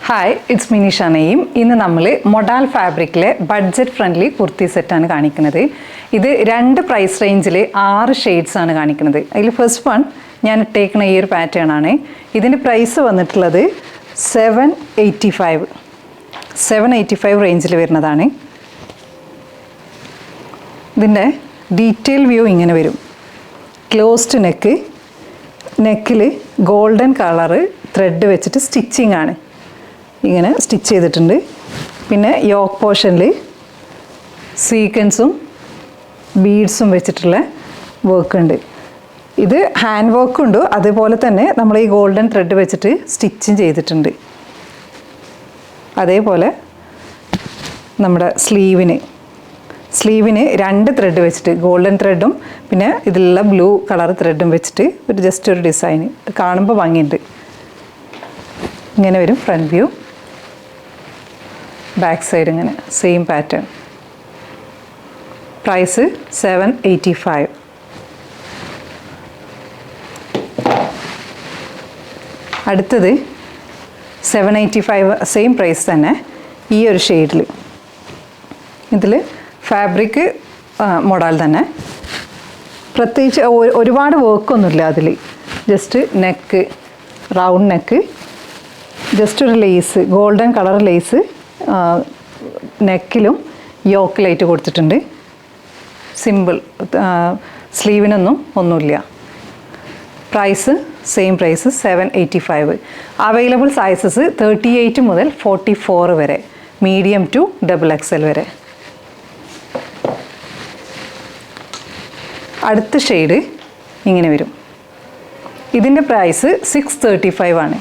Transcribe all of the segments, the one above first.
Hi, it's mini ഷനയും. ഇന്ന് നമ്മൾ modal ഫാബ്രിക്കിലെ budget friendly kurti സെറ്റാണ് കാണിക്കുന്നത്. ഇത് രണ്ട് പ്രൈസ് റേഞ്ചിൽ 6 ഷെയ്ഡ്സ് ആണ് കാണിക്കുന്നത്. അതിൽ ഫസ്റ്റ് വൺ ഞാൻ ഇട്ടേക്കുന്ന ഈ ഒരു പാറ്റേൺ ആണ്. ഇതിൻ്റെ പ്രൈസ് വന്നിട്ടുള്ളത് 785 റേഞ്ചിൽ വരുന്നതാണ്. ഇതിൻ്റെ ഡീറ്റെയിൽ വ്യൂ ഇങ്ങനെ വരും. ക്ലോസ്ഡ് നെക്കിൽ ഗോൾഡൻ കളറ് ത്രെഡ് വെച്ചിട്ട് സ്റ്റിച്ചിങ് ആണ്, ഇങ്ങനെ സ്റ്റിച്ച് ചെയ്തിട്ടുണ്ട്. പിന്നെ യോക്ക് പോർഷനിൽ സീക്വൻസും ബീഡ്സും വെച്ചിട്ടുള്ള വർക്ക് ഉണ്ട്. ഇത് ഹാൻഡ് വർക്ക് ഉണ്ട്, അതുപോലെ തന്നെ നമ്മൾ ഈ ഗോൾഡൻ ത്രെഡ് വെച്ചിട്ട് സ്റ്റിച്ചും ചെയ്തിട്ടുണ്ട്. അതേപോലെ നമ്മുടെ സ്ലീവിന് 2 ത്രെഡ് വെച്ചിട്ട് ഗോൾഡൻ ത്രെഡും പിന്നെ ഇതിലുള്ള ബ്ലൂ കളർ ത്രെഡും വെച്ചിട്ട് ജസ്റ്റ് ഒരു ഡിസൈൻ കാണുമ്പോൾ ഭംഗിയുണ്ട്. ഇങ്ങനെ വരും ഫ്രണ്ട് വ്യൂ. ബാക്ക് സൈഡ് ഇങ്ങനെ സെയിം പാറ്റേൺ. പ്രൈസ് 785. അടുത്തത് 785 സെയിം പ്രൈസ് തന്നെ, ഈ ഒരു ഷെയ്ഡിൽ. ഇതിൽ ഫാബ്രിക് മോഡൽ തന്നെ, പ്രത്യേകിച്ച് ഒരുപാട് വർക്കൊന്നുമില്ല അതിൽ. Just neck, round neck, just ഒരു ലേസ്, ഗോൾഡൻ കളർ ലേസ് നെക്കിലും യോക്കിലായിട്ട് കൊടുത്തിട്ടുണ്ട്. സിമ്പിൾ, ഒന്നുമില്ല. Price same price 785. Available sizes 38 മുതൽ 44 വരെ, മീഡിയം ടു XXL വരെ. അടുത്ത ഷെയ്ഡ് ഇങ്ങനെ വരും. ഇതിൻ്റെ പ്രൈസ് 635 ആണ്.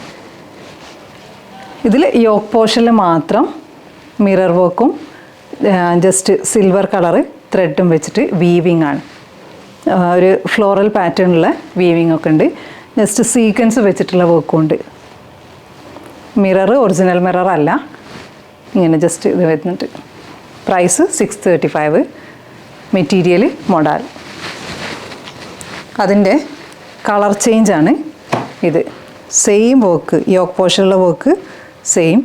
ഇതിൽ യോക്ക് പോർഷനിൽ മാത്രം മിറർ വർക്കും ജസ്റ്റ് സിൽവർ കളറ് ത്രെഡും വെച്ചിട്ട് വീവിങ് ആണ്. ഒരു ഫ്ലോറൽ പാറ്റേണിലുള്ള വീവിങ് ഒക്കെ ഉണ്ട്. ജസ്റ്റ് സീക്വൻസ് വെച്ചിട്ടുള്ള വർക്കും ഉണ്ട്. മിറർ ഒറിജിനൽ മിറർ അല്ല, ഇങ്ങനെ ജസ്റ്റ് ഇത് വരുന്നുണ്ട്. പ്രൈസ് 635. Material modal. അതിൻ്റെ കളർ ചേഞ്ചാണ് ഇത്. സെയിം വർക്ക്, യോക്ക് പോർഷനിലുള്ള വർക്ക് സെയിം.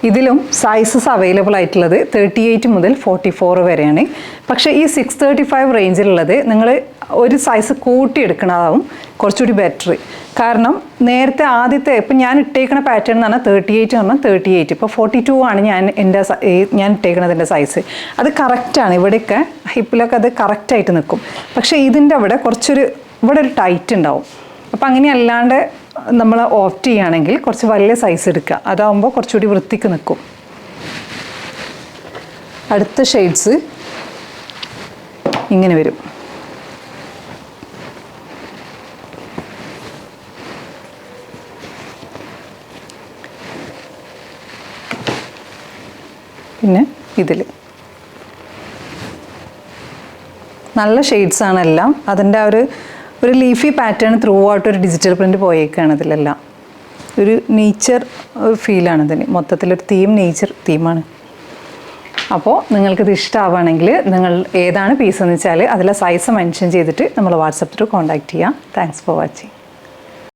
ഇതിലും സൈസസ് അവൈലബിൾ ആയിട്ടുള്ളത് 38 മുതൽ 44 വരെയാണ്. പക്ഷേ ഈ 635 റേഞ്ചിലുള്ളത് നിങ്ങൾ ഒരു സൈസ് കൂട്ടിയെടുക്കണതാവും കുറച്ചുകൂടി ബെറ്റർ. കാരണം നേരത്തെ ആദ്യത്തെ ഇപ്പം ഞാൻ ഇട്ടേക്കണ പാറ്റേൺ എന്ന് പറഞ്ഞാൽ 38 പറഞ്ഞാൽ 38, ഇപ്പോൾ 42 ആണ് ഞാൻ ഇട്ടേക്കണതിൻ്റെ സൈസ്. അത് കറക്റ്റാണ്. ഇവിടെയൊക്കെ ഹിപ്പിലൊക്കെ അത് കറക്റ്റായിട്ട് നിൽക്കും. പക്ഷേ ഇതിൻ്റെ അവിടെ ഇവിടെ ഒരു ടൈറ്റ് ഉണ്ടാവും. അപ്പം അങ്ങനെ അല്ലാണ്ട് നമ്മൾ ഓപ്റ്റ് ചെയ്യുകയാണെങ്കിൽ കുറച്ച് വലിയ സൈസ് എടുക്കുക. അതാവുമ്പോൾ കുറച്ചുകൂടി വൃത്തിക്ക് നിൽക്കും. അടുത്ത ഷെയ്ഡ്സ് ഇങ്ങനെ വരും. പിന്നെ ഇതിൽ നല്ല ഷെയ്ഡ്സാണ് എല്ലാം. അതിൻ്റെ ഒരു ലീഫി പാറ്റേൺ ത്രൂ ഔട്ട് ഒരു ഡിജിറ്റൽ പ്രിൻ്റ് പോയേക്കാണ് ഇതിലെല്ലാം. ഒരു നേച്ചർ ഫീലാണ് ഇതിന്. മൊത്തത്തിലൊരു നേച്ചർ തീമാണ്. അപ്പോൾ നിങ്ങൾക്കിത് ഇഷ്ടമാവുകയാണെങ്കിൽ നിങ്ങൾ ഏതാണ് പീസ് എന്ന് വെച്ചാൽ അതിലെ സൈസ് മെൻഷൻ ചെയ്തിട്ട് നമ്മൾ വാട്സപ്പ് ത്രൂ കോൺടാക്റ്റ് ചെയ്യാം. Thanks for watching.